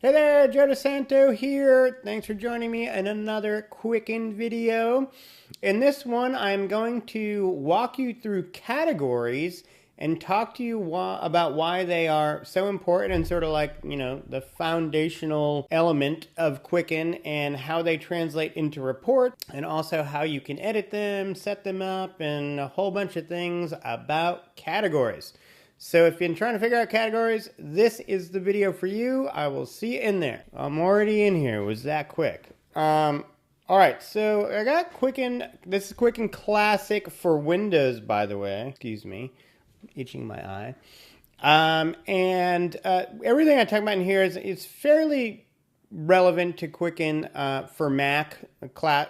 Hey there, Joe DiSanto here. Thanks for joining me in another Quicken video. In this one, I'm going to walk you through categories and talk to you about why they are so important and sort of like, the foundational element of Quicken and how they translate into reports and also how you can edit them, set them up, and a whole bunch of things about categories. So if you've been trying to figure out categories, this is the video for you. I will see you in there. I'm already in here. It was that quick. All right, so I got Quicken. This is Quicken Classic for Windows, by the way. Excuse me, itching my eye. Everything I talk about in here is fairly relevant to Quicken for Mac.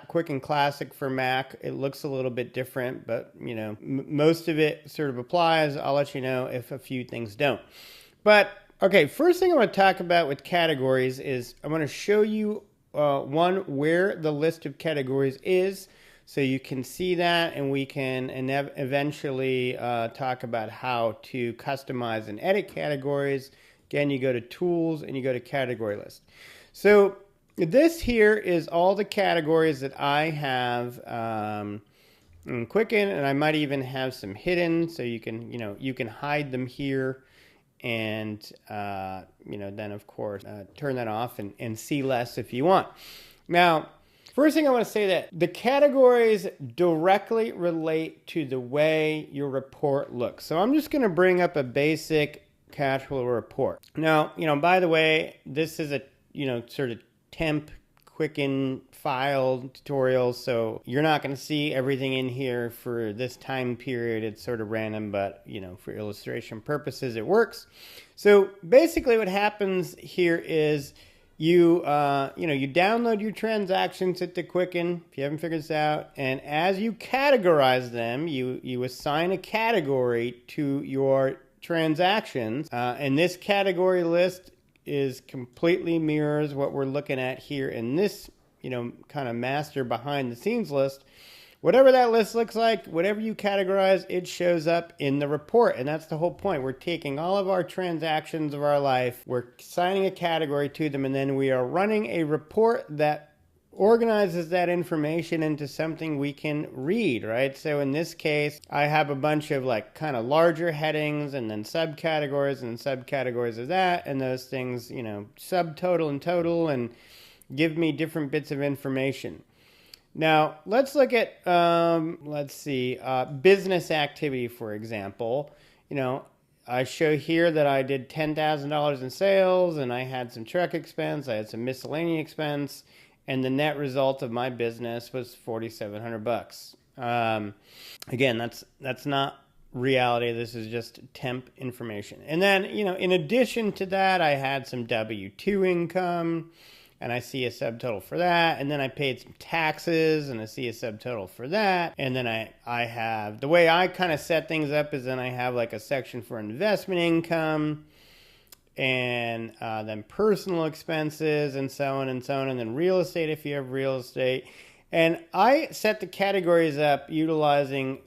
Quicken Classic for Mac. It looks a little bit different, but most of it sort of applies. I'll let you know if a few things don't. But okay, first thing I want to talk about with categories is I want to show you one, where the list of categories is, so you can see that, and we can eventually talk about how to customize and edit categories. Again, you go to Tools and you go to Category List. So this here is all the categories that I have in Quicken, and I might even have some hidden, so you can hide them here, and then of course turn that off and see less if you want. Now, first thing I want to say that the categories directly relate to the way your report looks. So I'm just going to bring up a basic cash flow report. Now, by the way, this is a sort of temp Quicken file tutorial, so you're not going to see everything in here for this time period. It's sort of random, but for illustration purposes it works. So basically what happens here is you download your transactions into Quicken, if you haven't figured this out, and as you categorize them, you assign a category to your transactions, and this category list is completely mirrors what we're looking at here in this kind of master behind the scenes list. Whatever that list looks like, whatever you categorize, it shows up in the report. And that's the whole point. We're taking all of our transactions of our life, we're assigning a category to them, and then we are running a report that organizes that information into something we can read, right? So in this case, I have a bunch of like kind of larger headings and then subcategories and subcategories of that, and those things, subtotal and total, and give me different bits of information. Now, let's look at, business activity, for example. I show here that I did $10,000 in sales, and I had some truck expense, I had some miscellaneous expense, and the net result of my business was $4,700. Again, that's not reality. This is just temp information. And then, in addition to that, I had some W-2 income, and I see a subtotal for that. And then I paid some taxes, and I see a subtotal for that. And then I have, the way I kind of set things up is then I have like a section for investment income, and then personal expenses, and so on and so on, and then real estate if you have real estate. And I set the categories up utilizing,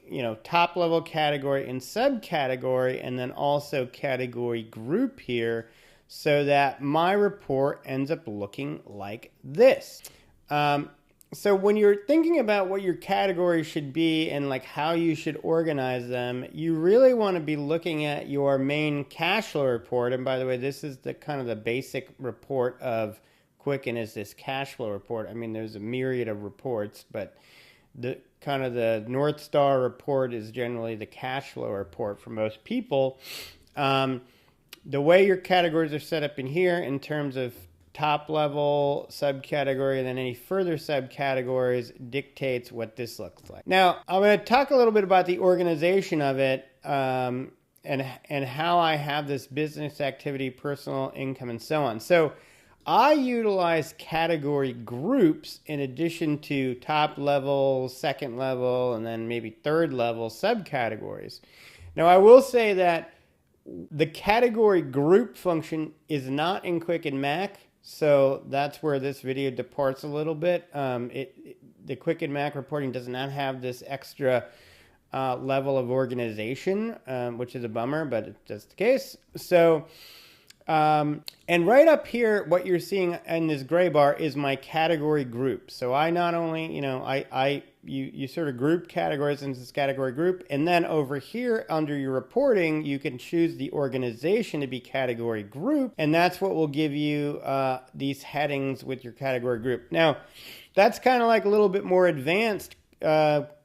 top level category and subcategory, and then also category group here, so that my report ends up looking like this. So when you're thinking about what your categories should be and like how you should organize them, you really want to be looking at your main cash flow report. And by the way, this is the kind of the basic report of Quicken, is this cash flow report. I mean, there's a myriad of reports, but the kind of the North Star report is generally the cash flow report for most people. The way your categories are set up in here in terms of top level subcategory and then any further subcategories dictates what this looks like. Now, I'm going to talk a little bit about the organization of it, and how I have this business activity, personal income, and so on. So I utilize category groups in addition to top level, second level, and then maybe third level subcategories. Now, I will say that the category group function is not in Quicken Mac, so that's where this video departs a little bit. The Quicken Mac reporting does not have this extra level of organization, which is a bummer, but that's the case. So And right up here, what you're seeing in this gray bar is my category group. So I not only, you sort of group categories into this category group, and then over here under your reporting, you can choose the organization to be category group, and that's what will give you these headings with your category group. Now, that's kind of like a little bit more advanced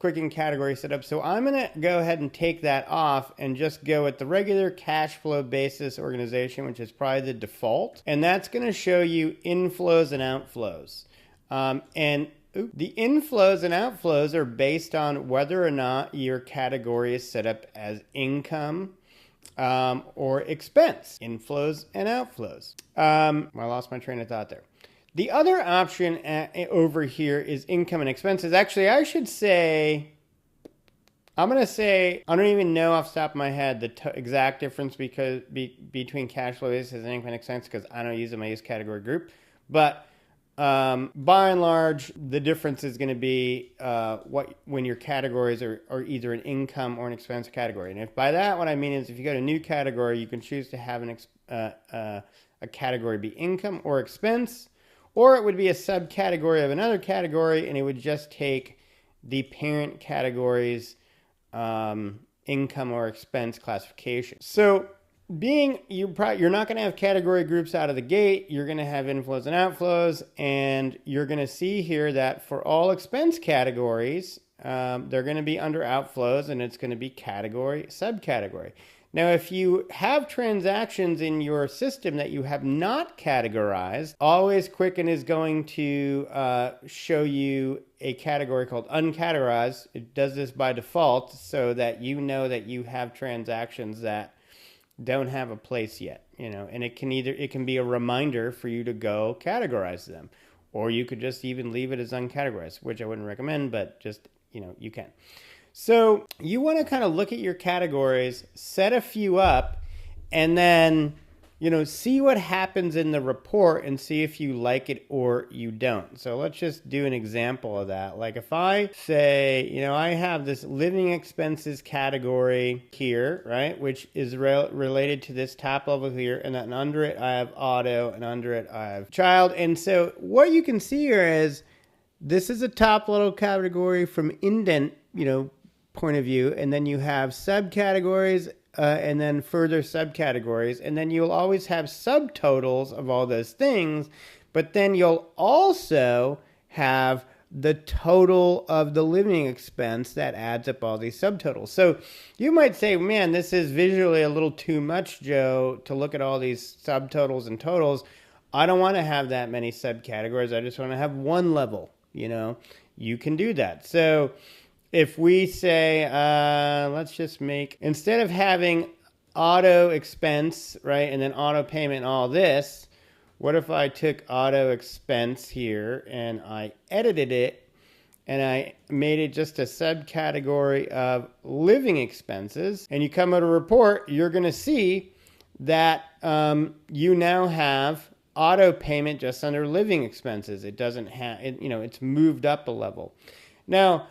Quicken category setup. So I'm going to go ahead and take that off and just go with the regular cash flow basis organization, which is probably the default. And that's going to show you inflows and outflows. The inflows and outflows are based on whether or not your category is set up as income or expense. Inflows and outflows. I lost my train of thought there. The other option over here is income and expenses. Actually, I should say, I'm going to say, I don't even know off the top of my head the exact difference between cash flow basis and income and expense because I don't use them. I use category group. But by and large, the difference is going to be when your categories are either an income or an expense category. And if by that, what I mean is if you go to new category, you can choose to have a category be income or expense. Or it would be a subcategory of another category, and it would just take the parent category's income or expense classification. So you're not going to have category groups out of the gate. You're going to have inflows and outflows, and you're going to see here that for all expense categories, they're going to be under outflows, and it's going to be category, subcategory. Now, if you have transactions in your system that you have not categorized, always Quicken is going to show you a category called uncategorized. It does this by default so that you know that you have transactions that don't have a place yet, and it can be a reminder for you to go categorize them, or you could just even leave it as uncategorized, which I wouldn't recommend, but just, you can. So you want to kind of look at your categories, set a few up, and then, see what happens in the report and see if you like it or you don't. So let's just do an example of that. Like if I say, I have this living expenses category here, right, which is related to this top level here, and then under it I have auto, and under it I have child. And so what you can see here is this is a top level category from indent, point of view, and then you have subcategories and then further subcategories, and then you'll always have subtotals of all those things, but then you'll also have the total of the living expense that adds up all these subtotals. So you might say, man, this is visually a little too much, Joe, to look at all these subtotals and totals. I don't want to have that many subcategories. I just want to have one level, You can do that. So if we say, let's just instead of having auto expense, right, and then auto payment and all this, what if I took auto expense here and I edited it and I made it just a subcategory of living expenses, and you come out a report, you're going to see that you now have auto payment just under living expenses. It doesn't have, it's moved up a level. Now,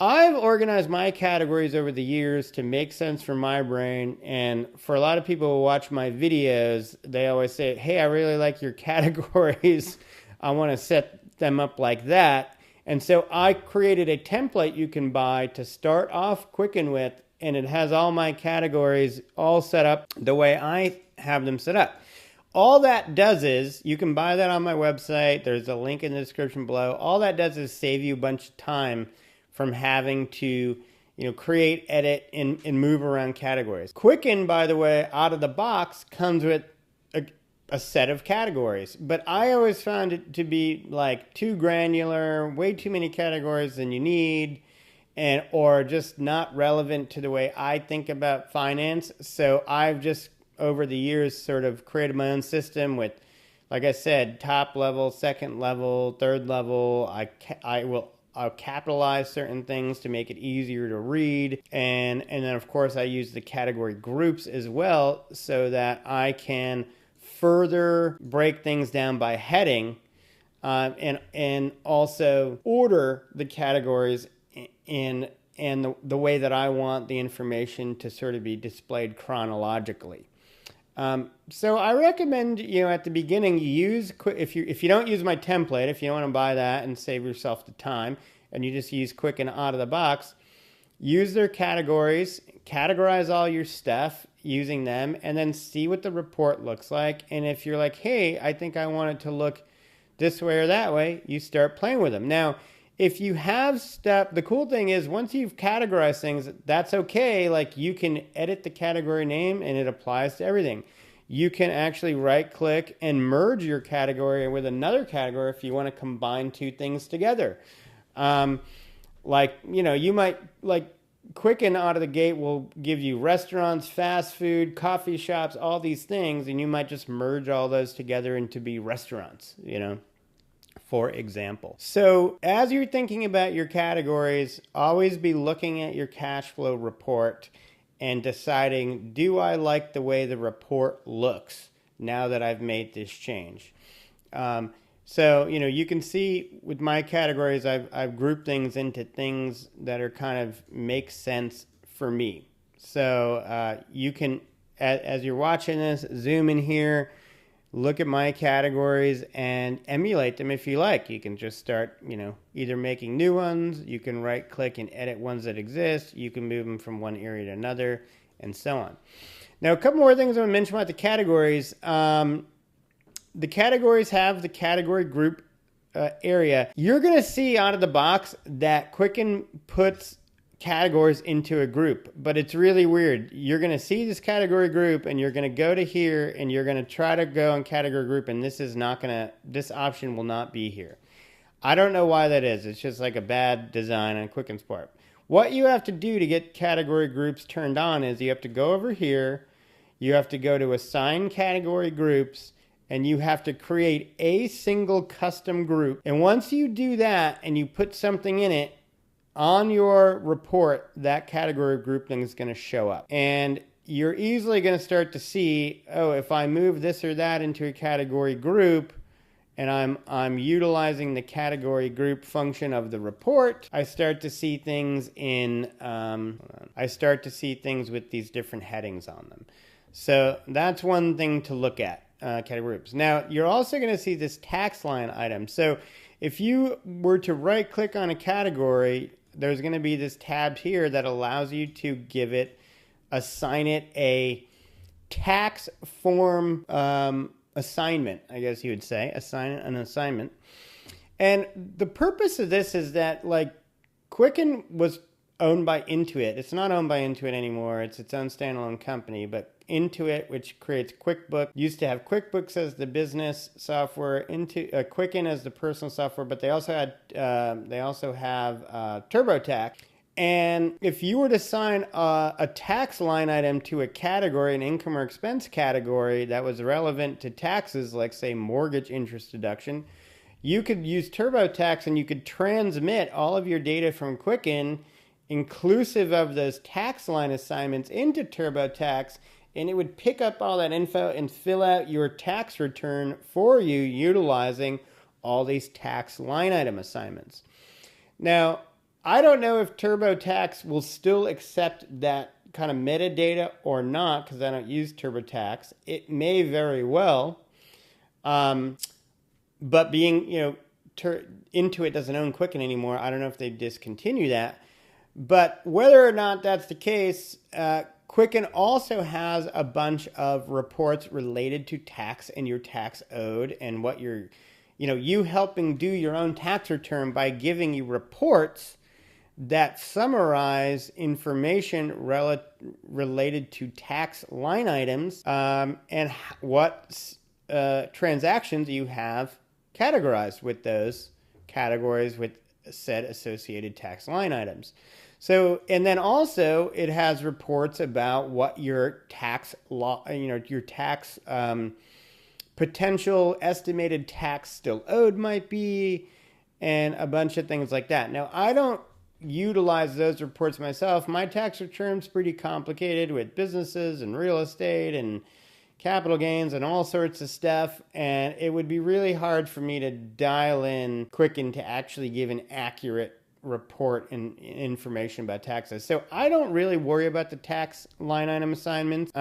I've organized my categories over the years to make sense for my brain, and for a lot of people who watch my videos, they always say, hey, I really like your categories. I want to set them up like that. And so I created a template you can buy to start off Quicken with, and it has all my categories all set up the way I have them set up. All that does is, you can buy that on my website. There's a link in the description below. All that does is save you a bunch of time from having to, create, edit, and move around categories. Quicken, by the way, out of the box comes with a set of categories, but I always found it to be like too granular, way too many categories than you need, or just not relevant to the way I think about finance. So I've just, over the years, sort of created my own system with, like I said, top level, second level, third level. I'll capitalize certain things to make it easier to read. And then, of course, I use the category groups as well so that I can further break things down by heading and also order the categories in the way that I want the information to sort of be displayed chronologically. So I recommend, at the beginning, if you don't use my template, if you don't want to buy that and save yourself the time, and you just use Quicken out of the box, use their categories, categorize all your stuff using them, and then see what the report looks like. And if you're like, hey, I think I want it to look this way or that way, you start playing with them. Now, if you have stuff, the cool thing is once you've categorized things, that's okay. Like you can edit the category name and it applies to everything. You can actually right click and merge your category with another category if you want to combine two things together. You might like Quicken out of the gate will give you restaurants, fast food, coffee shops, all these things, and you might just merge all those together into be restaurants, for example. So as you're thinking about your categories, always be looking at your cash flow report and deciding, do I like the way the report looks now that I've made this change? So, you can see with my categories, I've grouped things into things that are kind of make sense for me. So you can, as you're watching this, zoom in here, look at my categories and emulate them if you like. You can just start, either making new ones. You can right click and edit ones that exist. You can move them from one area to another and so on. Now, a couple more things I want to mention about the categories. The categories have the category group area. You're going to see out of the box that Quicken puts categories into a group, but it's really weird. You're going to see this category group and you're going to go to here and you're going to try to go on category group, and this option will not be here. I don't know why that is. It's just like a bad design on Quicken's part. What you have to do to get category groups turned on is you have to go over here, you have to go to assign category groups, and you have to create a single custom group. And once you do that and you put something in it, on your report, that category group thing is going to show up. And you're easily going to start to see, if I move this or that into a category group, and I'm utilizing the category group function of the report, I start to see things with these different headings on them. So that's one thing to look at. Category groups. Now, you're also going to see this tax line item. So if you were to right click on a category, there's going to be this tab here that allows you to assign it a tax form assignment, I guess you would say, assign an assignment. And the purpose of this is that Quicken was owned by Intuit. It's not owned by Intuit anymore. It's its own standalone company, but Intuit, which creates QuickBooks, used to have QuickBooks as the business software, Quicken as the personal software, but they also have TurboTax. And if you were to assign a tax line item to a category, an income or expense category that was relevant to taxes, like say mortgage interest deduction, you could use TurboTax and you could transmit all of your data from Quicken, inclusive of those tax line assignments, into TurboTax, and it would pick up all that info and fill out your tax return for you utilizing all these tax line item assignments. Now, I don't know if TurboTax will still accept that kind of metadata or not, because I don't use TurboTax. It may very well, but being, Intuit doesn't own Quicken anymore, I don't know if they discontinue that. But whether or not that's the case, Quicken also has a bunch of reports related to tax and your tax owed and what you helping do your own tax return by giving you reports that summarize information related to tax line items and what transactions you have categorized with those categories with said associated tax line items. So, and then also it has reports about what your tax your tax potential estimated tax still owed might be, and a bunch of things like that. Now, I don't utilize those reports myself. My tax return's pretty complicated with businesses and real estate and capital gains and all sorts of stuff, and it would be really hard for me to dial in Quicken to actually give an accurate report and information about taxes. So I don't really worry about the tax line item assignments.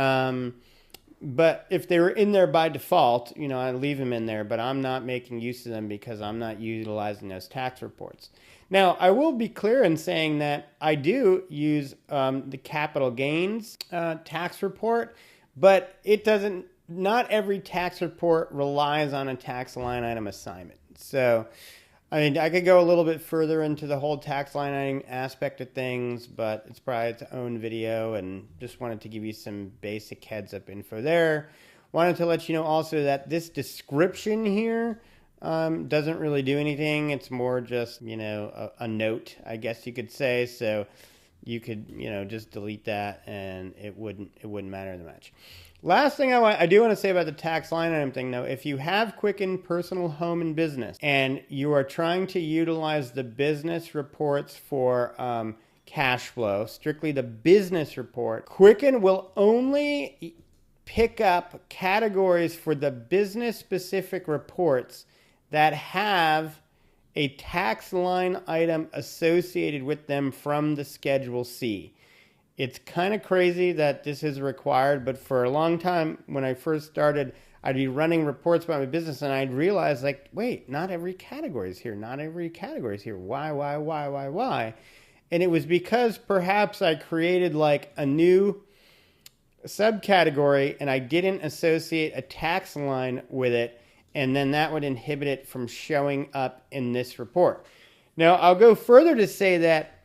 But if they were in there by default, I leave them in there, but I'm not making use of them because I'm not utilizing those tax reports. Now, I will be clear in saying that I do use the capital gains tax report, but it doesn't, not every tax report relies on a tax line item assignment. So, I mean, I could go a little bit further into the whole tax line item aspect of things, but it's probably its own video, and just wanted to give you some basic heads up info there. Wanted to let you know also that this description here doesn't really do anything. It's more just, a note, I guess you could say. So you could, just delete that and it wouldn't matter that much. Last thing I do want to say about the tax line item thing, though, if you have Quicken Personal, Home, and Business, and you are trying to utilize the business reports for cash flow, strictly the business report, Quicken will only pick up categories for the business-specific reports that have a tax line item associated with them from the Schedule C. It's kind of crazy that this is required, but for a long time, when I first started, I'd be running reports about my business, and I'd realize, wait, not every category is here. Not every category is here. Why? And it was because perhaps I created a new subcategory, and I didn't associate a tax line with it, and then that would inhibit it from showing up in this report. Now, I'll go further to say that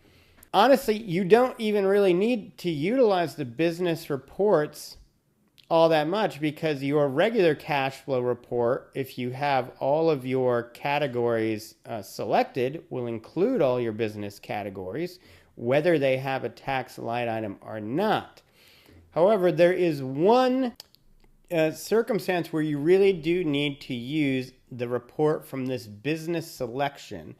honestly, you don't even really need to utilize the business reports all that much, because your regular cash flow report, if you have all of your categories selected, will include all your business categories, whether they have a tax line item or not. However, there is one circumstance where you really do need to use the report from this business selection.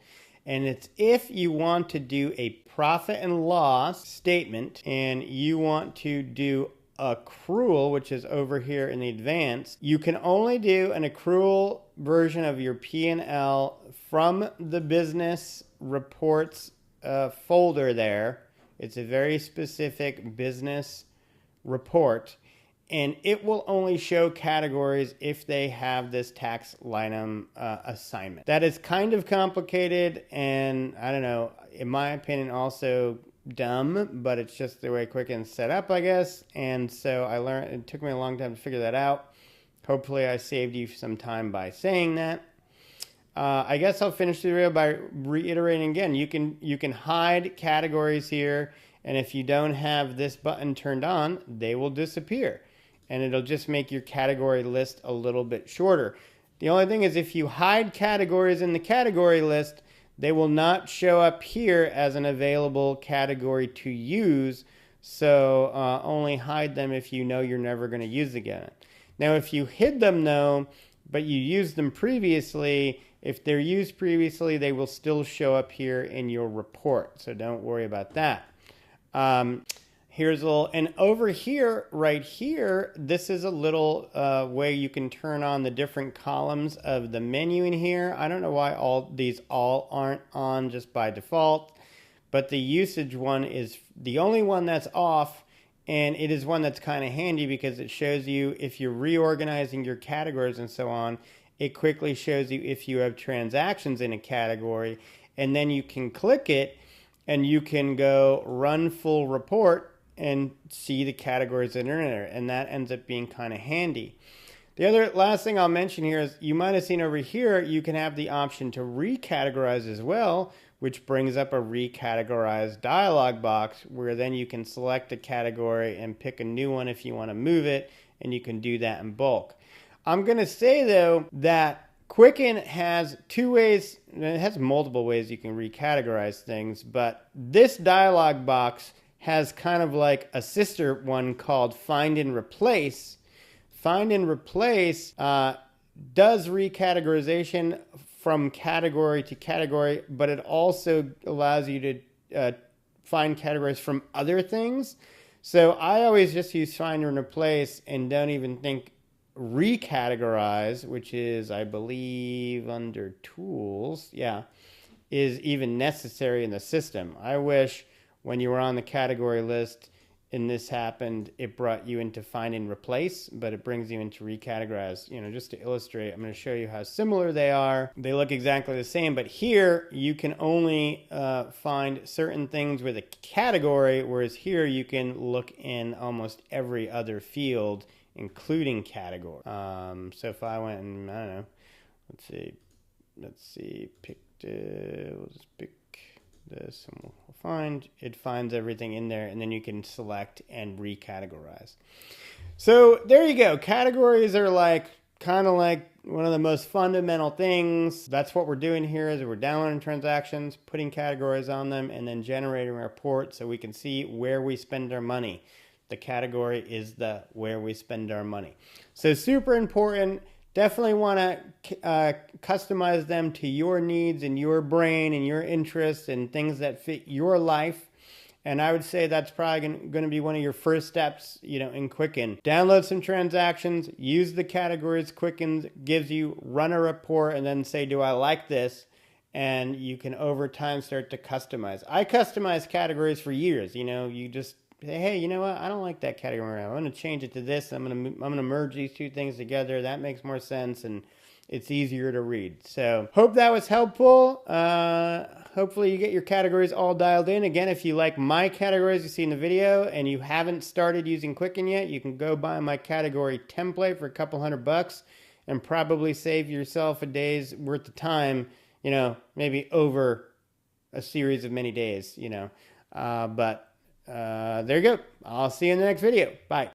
And it's if you want to do a profit and loss statement and you want to do accrual, which is over here in the advanced, you can only do an accrual version of your P&L from the business reports folder there. It's a very specific business report, and it will only show categories if they have this tax line item assignment. That is kind of complicated, and I don't know, in my opinion, also dumb, but it's just the way Quicken's set up, I guess. And so I learned, it took me a long time to figure that out. Hopefully I saved you some time by saying that. I guess I'll finish the video by reiterating again. You can hide categories here, and if you don't have this button turned on, they will disappear. And it'll just make your category list a little bit shorter. The only thing is, if you hide categories in the category list, they will not show up here as an available category to use. So only hide them if you know you're never going to use them again. Now, if you hid them though, but you used them previously, if they're used previously, they will still show up here in your report. So don't worry about that. Here's a little, and over here, right here, this is a little way you can turn on the different columns of the menu in here. I don't know why these aren't on just by default, but the usage one is the only one that's off, and it is one that's kind of handy because it shows you if you're reorganizing your categories and so on. It quickly shows you if you have transactions in a category, and then you can click it, and you can go run full report and see the categories that are in there, and that ends up being kind of handy. The other last thing I'll mention here is you might have seen over here, you can have the option to recategorize as well, which brings up a recategorize dialog box, where then you can select a category and pick a new one if you want to move it, and you can do that in bulk. I'm going to say though that Quicken has two ways, it has multiple ways you can recategorize things, but this dialog box has kind of like a sister one called Find and Replace. Find and Replace does recategorization from category to category, but it also allows you to find categories from other things. So I always just use Find and Replace and don't even think recategorize, which is, I believe, under Tools, is even necessary in the system. I wish when you were on the category list and this happened, it brought you into find and replace, but it brings you into recategorize. You know, just to illustrate, I'm going to show you how similar they are. They look exactly the same, but here you can only find certain things with a category, whereas here you can look in almost every other field, including category. So if I went and, I don't know, let's see, we'll just pick this and we'll find, it finds everything in there, and then you can select and recategorize. So there you go. Categories are like kind of like one of the most fundamental things. That's what we're doing here is we're downloading transactions, putting categories on them, and then generating a report so we can see where we spend our money. The category is the where we spend our money. So super important. Definitely want to customize them to your needs and your brain and your interests and things that fit your life. And I would say that's probably going to be one of your first steps, you know, in Quicken. Download some transactions, use the categories Quicken gives you, run a report, and then say, do I like this? And you can over time start to customize. I customized categories for years. You know, you just say, hey, you know what? I don't like that category. I'm going to change it to this. I'm going to merge these two things together. That makes more sense, and it's easier to read. So hope that was helpful. Hopefully you get your categories all dialed in. Again, if you like my categories you see in the video and you haven't started using Quicken yet, you can go buy my category template for a couple $100 and probably save yourself a day's worth of time, you know, maybe over a series of many days, you know. There you go. I'll see you in the next video. Bye.